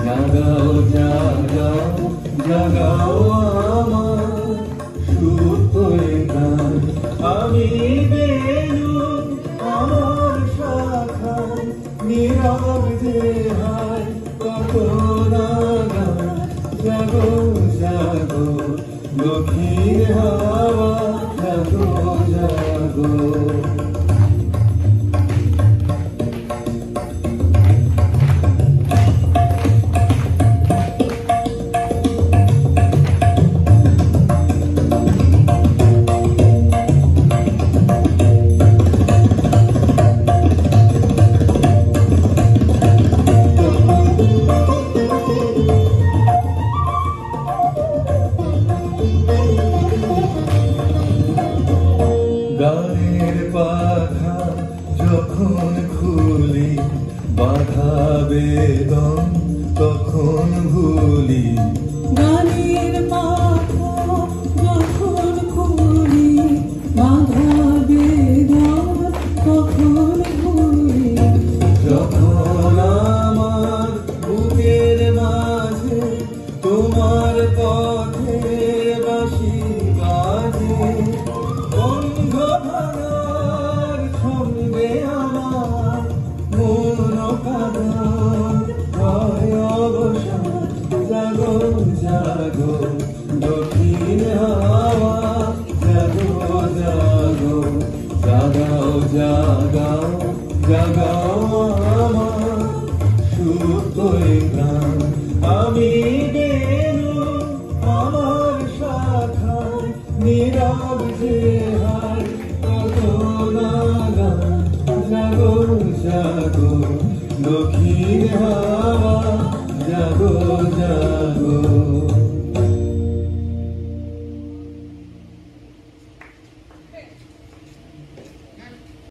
জাগাও জাগাও জাগাও আমার সুপ্ত গান। আমি বেনু আমার শাখায় নীরব দেহায় কত নাগান। জাগো জাগো দক্ষিণ হাওয়া জাগো জাগো। গানের পাখা যখন খুলি বাধা বেদন তখন ভুলি। গানের পাখা যখন খুলি বাধা বেদন তখন ভুলি। যখন আমার বুকের মাঝে তোমার পথের বাঁশি বাজে, বন্ধ ভাঙার ছন্দে আমার মন কাঁদন হয় অবসান। জাগো জাগো দক্ষিণ হাওয়া জাগো জাগো জাগাও জাগাও জাগাও আমার সুপ্ত গান। আমি বেনু আমার শাখায় নীরব দেহায় কত নাগান। জাগো জাগো দক্ষিণ হাওয়া